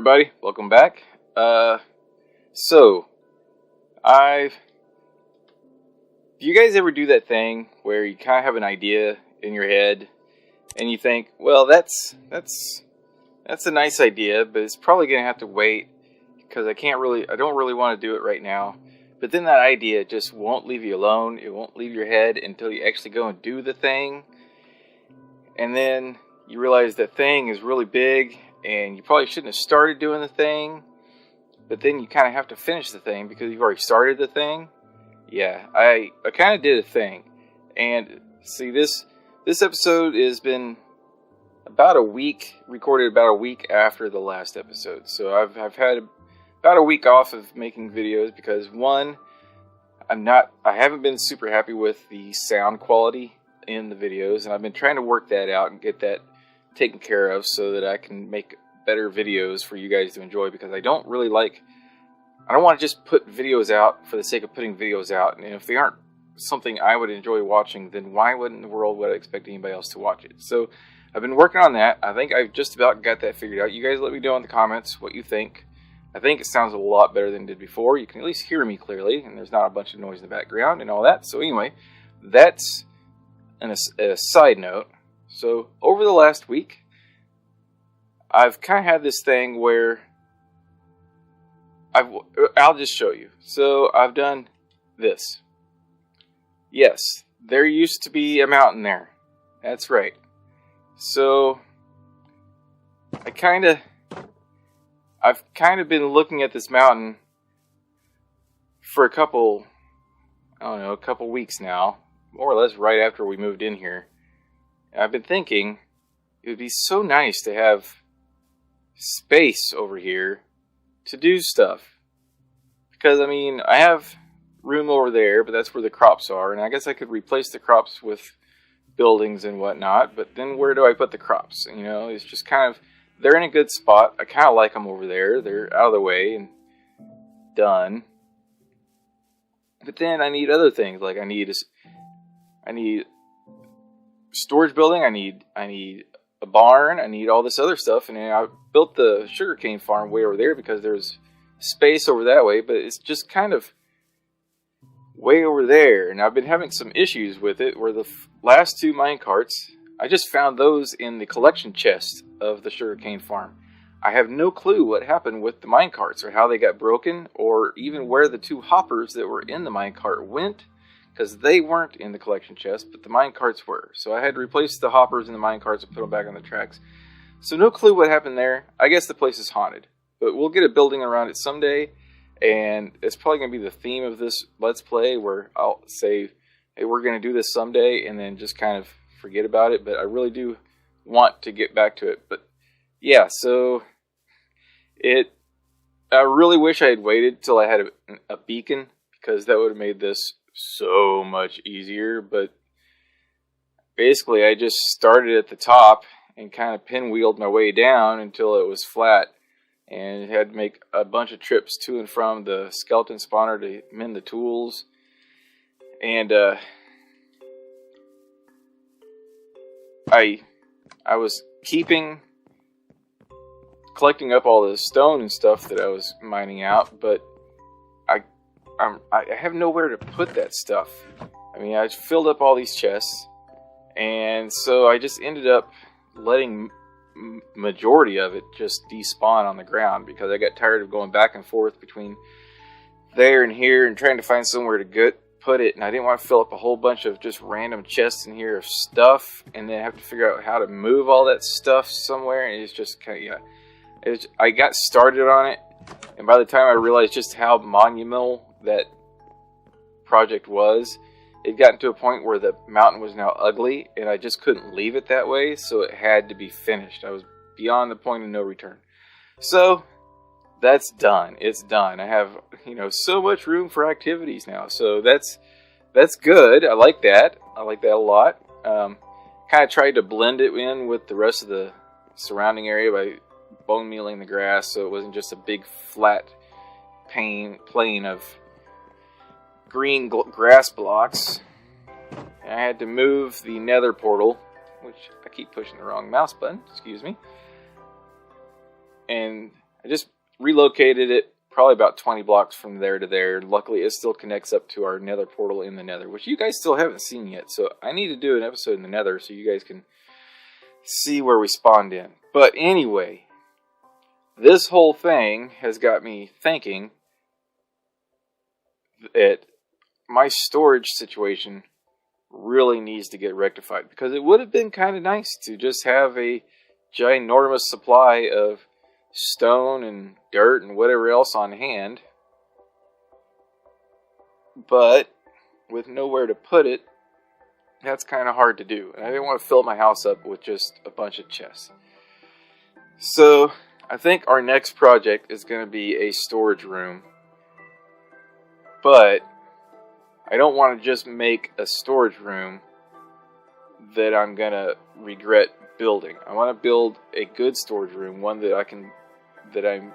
everybody, welcome back. So, do you guys ever do that thing where you kind of have an idea in your head and you think, well, that's a nice idea, but it's probably going to have to wait because I don't really want to do it right now. But then that idea just won't leave you alone. It won't leave your head until you actually go and do the thing. And then you realize that thing is really big and you probably shouldn't have started doing the thing. But then you kind of have to finish the thing because you've already started the thing. Yeah, I kind of did a thing. And see, this episode has been about a week, recorded about a week after the last episode. So I've had about a week off of making videos because one, I haven't been super happy with the sound quality in the videos, and I've been trying to work that out and get that taken care of so that I can make better videos for you guys to enjoy, because I don't want to just put videos out for the sake of putting videos out, and if they aren't something I would enjoy watching, then why would in the world would I expect anybody else to watch it? So I've been working on that. I think I've just about got that figured out. You guys let me know in the comments what you think. I think it sounds a lot better than it did before. You can at least hear me clearly, and there's not a bunch of noise in the background and all that. So anyway, that's a side note. So over the last week, I've kind of had this thing where I'll just show you. So I've done this. Yes, there used to be a mountain there. That's right. So I've kind of been looking at this mountain for a couple weeks now, more or less right after we moved in here. And I've been thinking it would be so nice to have space over here to do stuff. Because, I mean, I have room over there, but that's where the crops are, and I guess I could replace the crops with buildings and whatnot, but then where do I put the crops? You know, it's just kind of, they're in a good spot. I kind of like them over there. They're out of the way and done. But then I need other things, like I need storage building, I need a barn, I need all this other stuff, and then I built the sugarcane farm way over there because there's space over that way, but it's just kind of way over there, and I've been having some issues with it where the last two minecarts, I just found those in the collection chest of the sugarcane farm. I have no clue what happened with the minecarts or how they got broken, or even where the two hoppers that were in the minecart went, because they weren't in the collection chest, but the minecarts were. So I had to replace the hoppers and the minecarts and put them back on the tracks. So no clue what happened there. I guess the place is haunted, but we'll get a building around it someday. And it's probably going to be the theme of this Let's Play, where I'll say, hey, we're going to do this someday, and then just kind of forget about it. But I really do want to get back to it. But yeah, so I really wish I had waited till I had a beacon, because that would have made this so much easier. But basically, I just started at the top and kind of pinwheeled my way down until it was flat. And had to make a bunch of trips to and from the skeleton spawner to mend the tools. And I was collecting up all the stone and stuff that I was mining out, but I have nowhere to put that stuff. I mean, I filled up all these chests, and so I just ended up letting majority of it just despawn on the ground, because I got tired of going back and forth between there and here and trying to find somewhere to put it, and I didn't want to fill up a whole bunch of just random chests in here of stuff and then have to figure out how to move all that stuff somewhere. And it's just kind of, I got started on it, and by the time I realized just how monumental that project was, it got to a point where the mountain was now ugly, and I just couldn't leave it that way, so it had to be finished. I was beyond the point of no return. So, that's done. It's done. I have, so much room for activities now, so that's good. I like that. I like that a lot. Kind of tried to blend it in with the rest of the surrounding area by bone mealing the grass, so it wasn't just a big flat plain of green grass blocks. And I had to move the Nether portal, which I keep pushing the wrong mouse button, excuse me. And I just relocated it probably about 20 blocks from there to there. Luckily, it still connects up to our nether portal in the nether, which you guys still haven't seen yet. So I need to do an episode in the nether so you guys can see where we spawned in. But anyway, this whole thing has got me thinking that my storage situation really needs to get rectified, because it would have been kind of nice to just have a ginormous supply of stone and dirt and whatever else on hand, but with nowhere to put it, that's kind of hard to do. And I didn't want to fill my house up with just a bunch of chests. So I think our next project is going to be a storage room, but I don't want to just make a storage room that I'm going to regret building. I want to build a good storage room, one that I'm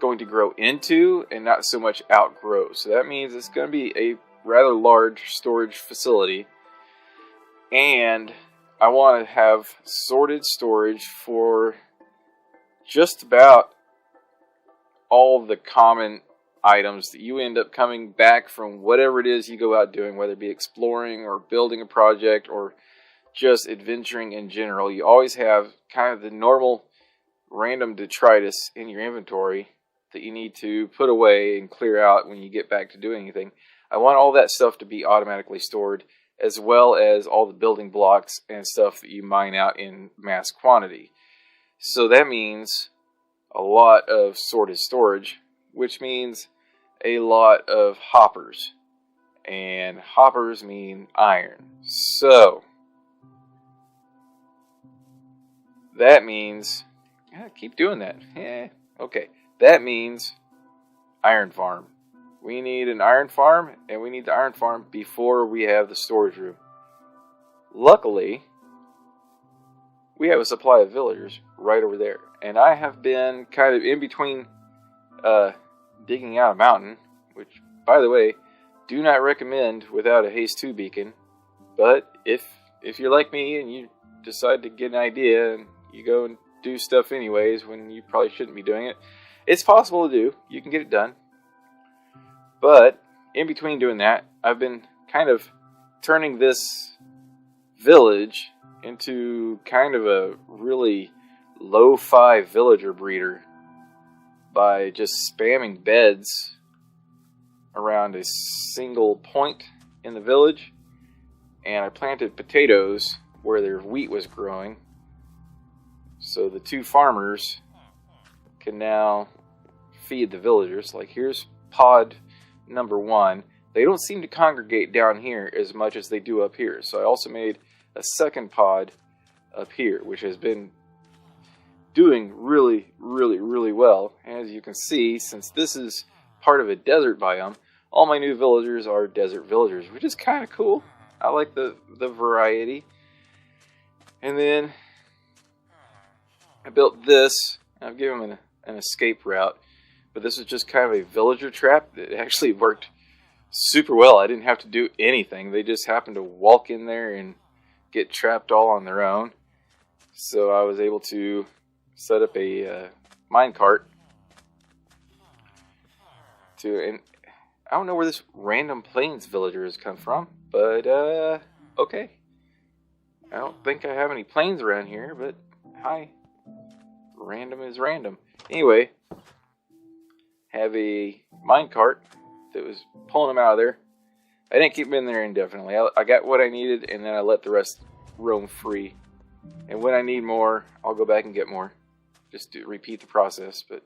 going to grow into and not so much outgrow. So that means it's going to be a rather large storage facility, and I want to have sorted storage for just about all the common items that you end up coming back from whatever it is you go out doing, whether it be exploring or building a project or just adventuring in general. You always have kind of the normal random detritus in your inventory that you need to put away and clear out when you get back to doing anything. I want all that stuff to be automatically stored, as well as all the building blocks and stuff that you mine out in mass quantity. So that means a lot of sorted storage, which means a lot of hoppers. And hoppers mean iron. So that means, keep doing that. Okay. That means iron farm. We need an iron farm, and we need the iron farm before we have the storage room. Luckily, we have a supply of villagers right over there. And I have been kind of in between digging out a mountain, which, by the way, do not recommend without a Haste 2 beacon. But if you're like me and you decide to get an idea and you go and do stuff anyways when you probably shouldn't be doing it, it's possible to do. You can get it done. But in between doing that, I've been kind of turning this village into kind of a really lo-fi villager breeder by just spamming beds around a single point in the village. And I planted potatoes where their wheat was growing, so the two farmers can now feed the villagers. Like, here's pod number 1. They don't seem to congregate down here as much as they do up here. So I also made a second pod up here, which has been doing really, really, really well. As you can see, since this is part of a desert biome, all my new villagers are desert villagers, which is kind of cool. I like the variety. And then I built this. I've given them an escape route, but this was just kind of a villager trap that actually worked super well. I didn't have to do anything. They just happened to walk in there and get trapped all on their own. So I was able to set up a minecart and I don't know where this random plains villager has come from, but okay. I don't think I have any plains around here, but hi. Random is random. Anyway, have a minecart that was pulling them out of there. I didn't keep them in there indefinitely. I got what I needed, and then I let the rest roam free. And when I need more, I'll go back and get more. Just to repeat the process. But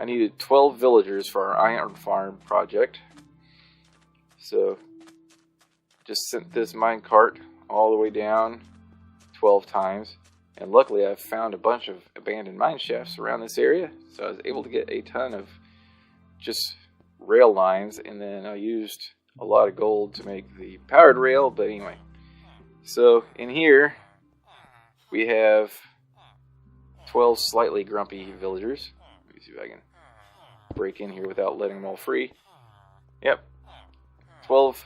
I needed 12 villagers for our iron farm project. So, just sent this minecart all the way down 12 times. And luckily I found a bunch of abandoned mine shafts around this area. So I was able to get a ton of just rail lines. And then I used a lot of gold to make the powered rail. But anyway. So in here we have 12 slightly grumpy villagers. Let me see if I can break in here without letting them all free. Yep. 12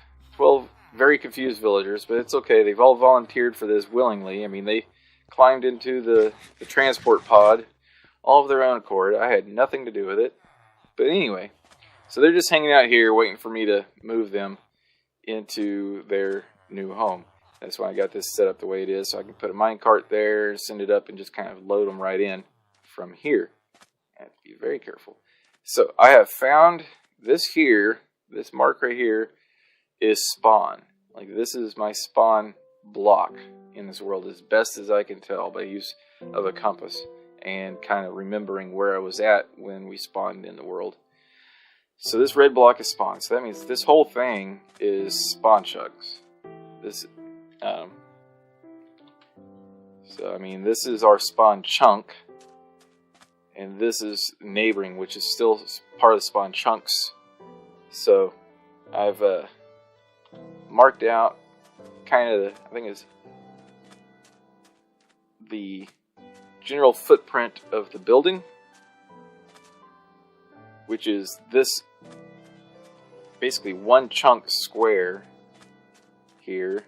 very confused villagers. But it's okay. They've all volunteered for this willingly. I mean, they climbed into the transport pod all of their own accord. I had nothing to do with it. But anyway, so they're just hanging out here waiting for me to move them into their new home. That's why I got this set up the way it is, so I can put a minecart there, send it up, and just kind of load them right in from here. I have to be very careful. So I have found this here, this mark right here, is spawn. Like, this is my spawn block in this world, as best as I can tell by use of a compass and kind of remembering where I was at when we spawned in the world. So this red block is spawn. So that means this whole thing is spawn chunks. This, so I mean, this is our spawn chunk, and this is neighboring, which is still part of the spawn chunks. So I've marked out kind of, I think it's the general footprint of the building, which is this basically one chunk square here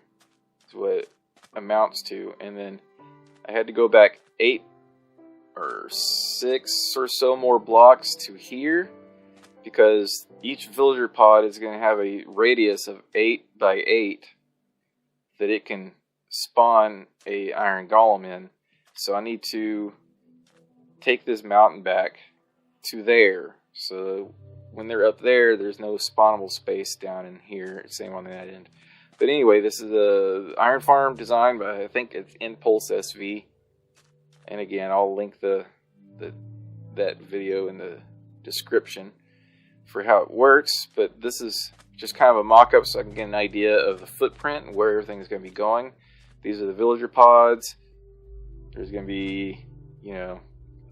is what it amounts to. And then I had to go back 8 or 6 or so more blocks to here, because each villager pod is going to have a radius of 8 by 8 that it can spawn a iron golem in. So I need to take this mountain back to there. So when they're up there, there's no spawnable space down in here. Same on that end. But anyway, this is a iron farm designed by, I think it's Impulse SV. And again, I'll link that video in the description for how it works. But this is just kind of a mock-up so I can get an idea of the footprint and where everything's going to be going. These are the villager pods. There's going to be, you know,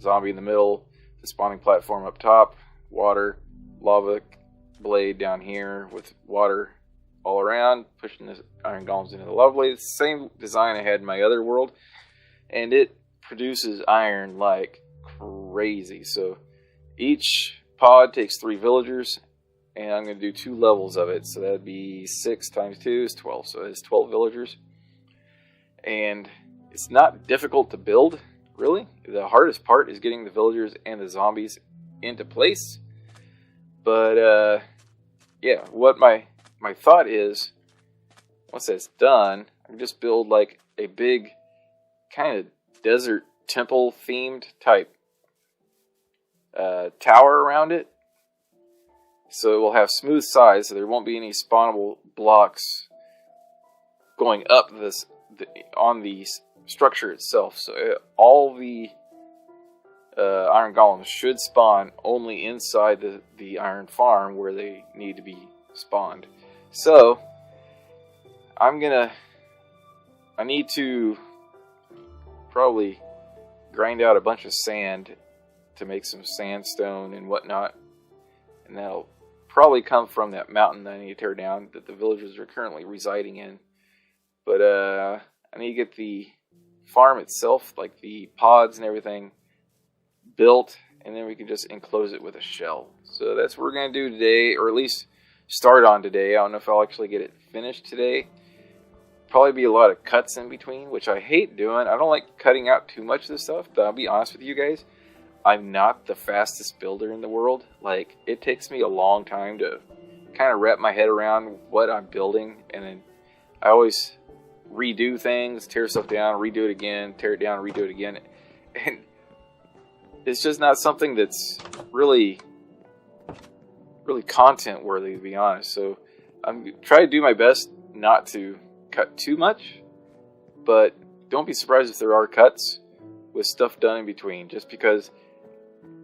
zombie in the middle, the spawning platform up top, water, lava blade down here with water all around, pushing the iron golems into the lava blade. It's the same design I had in my other world, and it produces iron like crazy. So each pod takes 3 villagers, and I'm going to do 2 levels of it. So that'd be 6 times 2 is 12. So it's 12 villagers. And it's not difficult to build, really. The hardest part is getting the villagers and the zombies into place. But, yeah, what my thought is, once that's done, I can just build like a big kind of desert temple themed type tower around it. So it will have smooth sides, so there won't be any spawnable blocks going up on the structure itself. So all the iron golems should spawn only inside the iron farm where they need to be spawned. So I need to probably grind out a bunch of sand to make some sandstone and whatnot, and that'll probably come from that mountain that I need to tear down that the villagers are currently residing in. But I need to get the farm itself, like the pods and everything, built, and then we can just enclose it with a shell. So that's what we're going to do today, or at least start on today. I don't know if I'll actually get it finished today. Probably be a lot of cuts in between, which I hate doing. I don't like cutting out too much of this stuff, but I'll be honest with you guys, I'm not the fastest builder in the world. Like, it takes me a long time to kind of wrap my head around what I'm building, and then I always redo things, tear stuff down, redo it again, tear it down, redo it again, and it's just not something that's really content worthy, to be honest. So I'm trying to do my best not to cut too much, but don't be surprised if there are cuts with stuff done in between, just because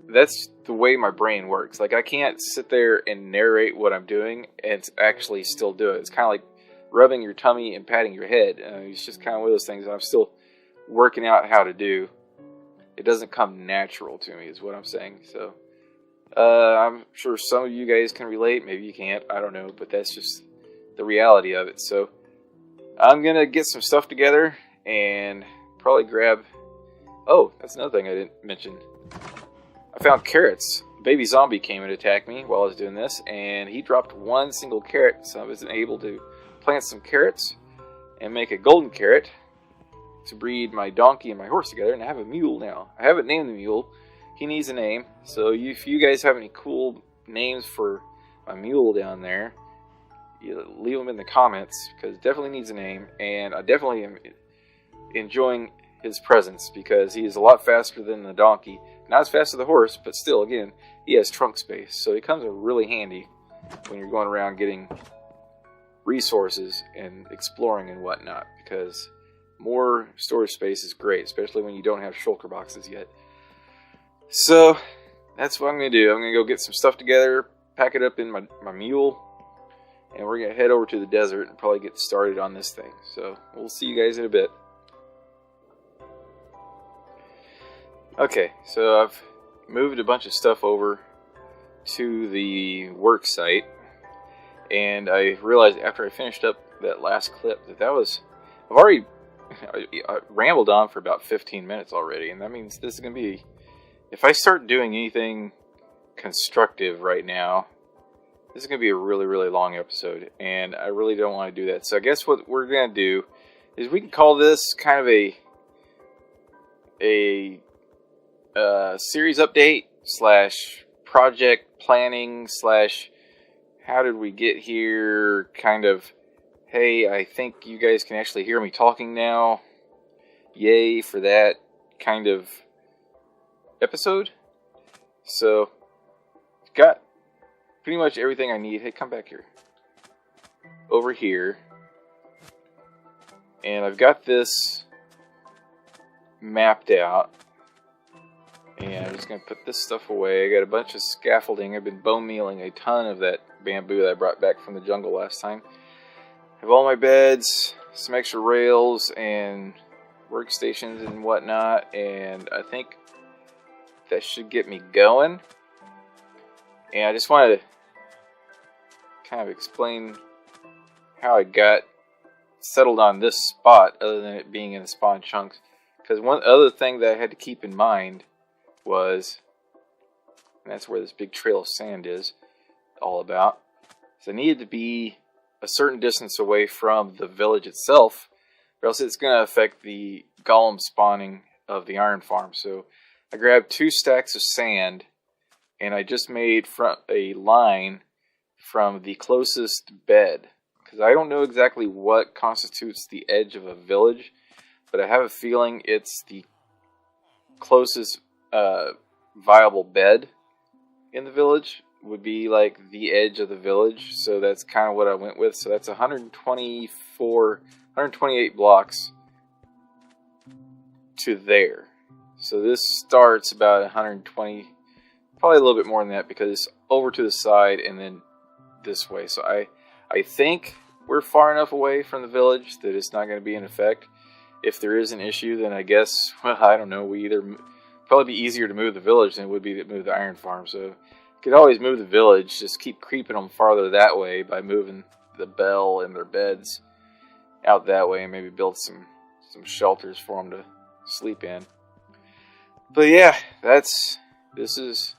that's the way my brain works. Like, I can't sit there and narrate what I'm doing and actually still do it. It's kind of like rubbing your tummy and patting your head. It's just kind of one of those things I'm still working out how to do. It doesn't come natural to me, is what I'm saying. So I'm sure some of you guys can relate. Maybe you can't. I don't know. But that's just the reality of it. So I'm going to get some stuff together and probably grab... Oh, that's another thing I didn't mention. I found carrots. A baby zombie came and attacked me while I was doing this, and he dropped 1 single carrot, so I was able to plant some carrots and make a golden carrot to breed my donkey and my horse together, and I have a mule now. I haven't named the mule. he needs a name. So if you guys have any cool names for my mule down there, you leave them in the comments, because it definitely needs a name. And I definitely am enjoying his presence, because he is a lot faster than the donkey. Not as fast as the horse, but still, again, he has trunk space. So he comes in really handy when you're going around getting resources and exploring and whatnot, because more storage space is great, especially when you don't have shulker boxes yet. So that's what I'm going to do. I'm going to go get some stuff together, pack it up in my mule, and we're going to head over to the desert and probably get started on this thing. So we'll see you guys in a bit. Okay, so I've moved a bunch of stuff over to the work site, and I realized after I finished up that last clip that was, I rambled on for about 15 minutes already, and that means this is going to be, if I start doing anything constructive right now, this is going to be a really, really long episode, and I really don't want to do that. So I guess what we're going to do is we can call this kind of a series update / project planning / how did we get here kind of, hey, I think you guys can actually hear me talking now. Yay for that kind of episode. So, got pretty much everything I need. Hey, come back here. Over here. And I've got this mapped out. And I'm just going to put this stuff away. I got a bunch of scaffolding. I've been bone mealing a ton of that bamboo that I brought back from the jungle last time. I have all my beds, some extra rails, and workstations and whatnot. And I think that should get me going. And I just wanted to kind of explain how I got settled on this spot, other than it being in the spawn chunks. Because one other thing that I had to keep in mind was, and that's where this big trail of sand is all about, is I needed to be a certain distance away from the village itself, or else it's going to affect the golem spawning of the iron farm. So I grabbed 2 stacks of sand, and I just made a line from the closest bed, because I don't know exactly what constitutes the edge of a village, but I have a feeling it's the closest viable bed in the village would be like the edge of the village. So that's kind of what I went with. So that's 128 blocks to there. So this starts about 120, probably a little bit more than that, because it's over to the side and then this way. So I think we're far enough away from the village that it's not going to be in effect. If there is an issue, then I guess, well, I don't know, we either probably be easier to move the village than it would be to move the iron farm. So you could always move the village, just keep creeping them farther that way by moving the bell and their beds out that way, and maybe build some shelters for them to sleep in. But yeah, this is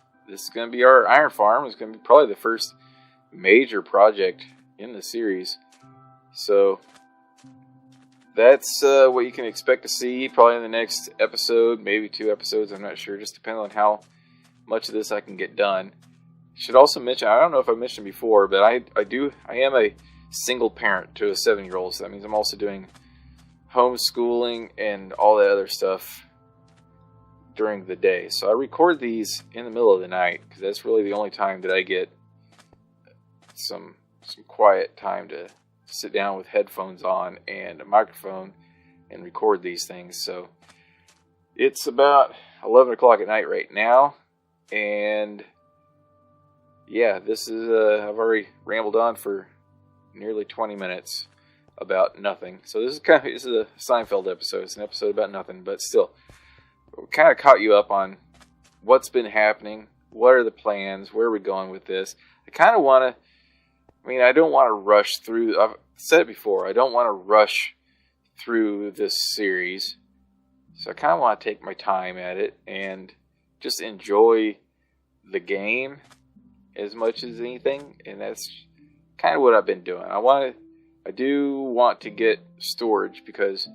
going to be our iron farm. It's going to be probably the first major project in the series. So that's what you can expect to see probably in the next episode, maybe 2 episodes, I'm not sure, just depending on how much of this I can get done. Should also mention, I don't know if I mentioned before, but I am a single parent to a 7-year-old, so that means I'm also doing homeschooling and all that other stuff during the day. So I record these in the middle of the night, because that's really the only time that I get some quiet time to sit down with headphones on and a microphone and record these things. So it's about 11 o'clock at night right now, and yeah, this is I've already rambled on for nearly 20 minutes about nothing. So this is a Seinfeld episode. It's an episode about nothing, but still, we kind of caught you up on what's been happening, what are the plans, where are we going with this. I don't want to rush through. I've said it before. I don't want to rush through this series. So I kind of want to take my time at it and just enjoy the game as much as anything. And that's kind of what I've been doing. I do want to get storage, because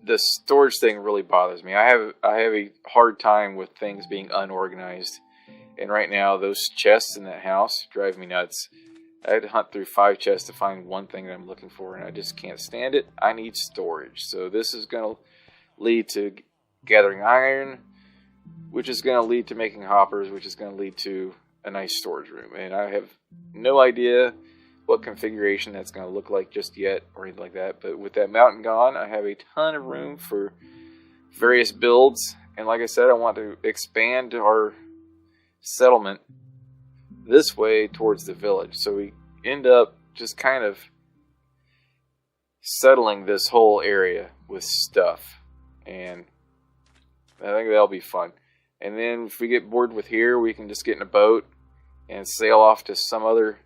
the storage thing really bothers me. I have a hard time with things being unorganized, and right now those chests in that house drive me nuts. I had to hunt through 5 chests to find one thing that I'm looking for, and I just can't stand it. I need storage. So this is going to lead to gathering iron, which is going to lead to making hoppers, which is going to lead to a nice storage room. And I have no idea what configuration that's going to look like just yet or anything like that. But with that mountain gone, I have a ton of room for various builds. And like I said, I want to expand our settlement this way towards the village. So we end up just kind of settling this whole area with stuff. And I think that'll be fun. And then if we get bored with here, we can just get in a boat and sail off to some other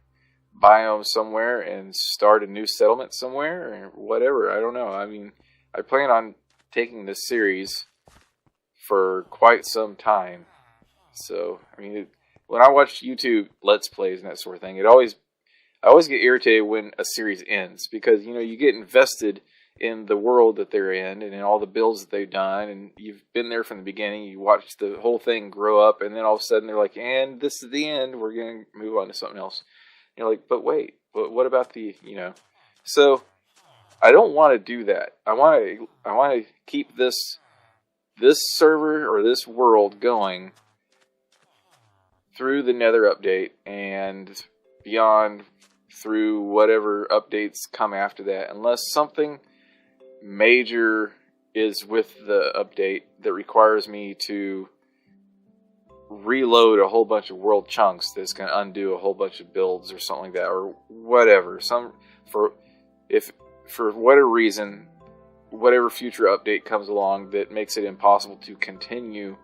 biome somewhere and start a new settlement somewhere or whatever. I don't know. I mean, I plan on taking this series for quite some time. So, I mean, when I watch YouTube Let's Plays and that sort of thing, I always get irritated when a series ends because, you know, you get invested in the world that they're in and in all the builds that they've done, and you've been there from the beginning. You watch the whole thing grow up, and then all of a sudden they're like, and this is the end. We're going to move on to something else. And you're like, but wait, but what about the, you know? So I don't want to do that. I want to keep this server or this world going through the Nether update and beyond through whatever updates come after that, unless something major is with the update that requires me to reload a whole bunch of world chunks that's going to undo a whole bunch of builds or something like that, or whatever. For whatever reason, whatever future update comes along that makes it impossible to continue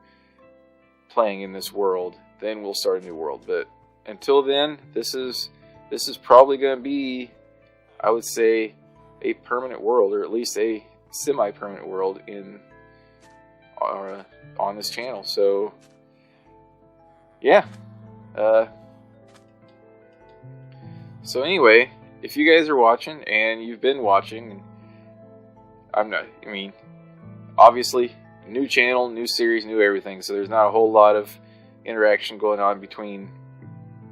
playing in this world, then we'll start a new world. But until then, this is probably going to be, I would say, a permanent world, or at least a semi-permanent world on this channel. So yeah. So anyway, if you guys are watching and you've been watching, obviously new channel, new series, new everything, so there's not a whole lot of interaction going on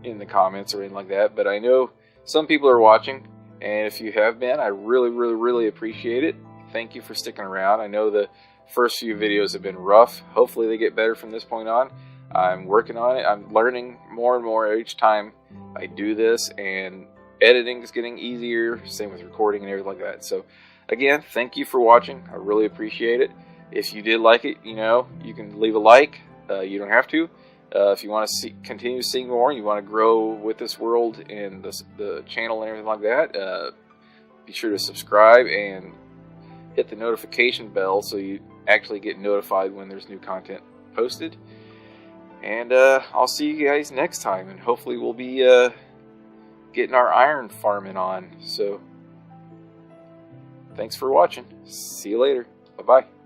in the comments or anything like that, but I know some people are watching. And if you have been, I really, really, really appreciate it. Thank you for sticking around. I know the first few videos have been rough. Hopefully they get better from this point on. I'm working on it. I'm learning more and more each time I do this. And editing is getting easier. Same with recording and everything like that. So, again, thank you for watching. I really appreciate it. If you did like it, you know, you can leave a like. You don't have to. If you want to continue seeing more, you want to grow with this world and the channel and everything like that, be sure to subscribe and hit the notification bell so you actually get notified when there's new content posted. And I'll see you guys next time, and hopefully we'll be getting our iron farming on. So thanks for watching. See you later. Bye-bye.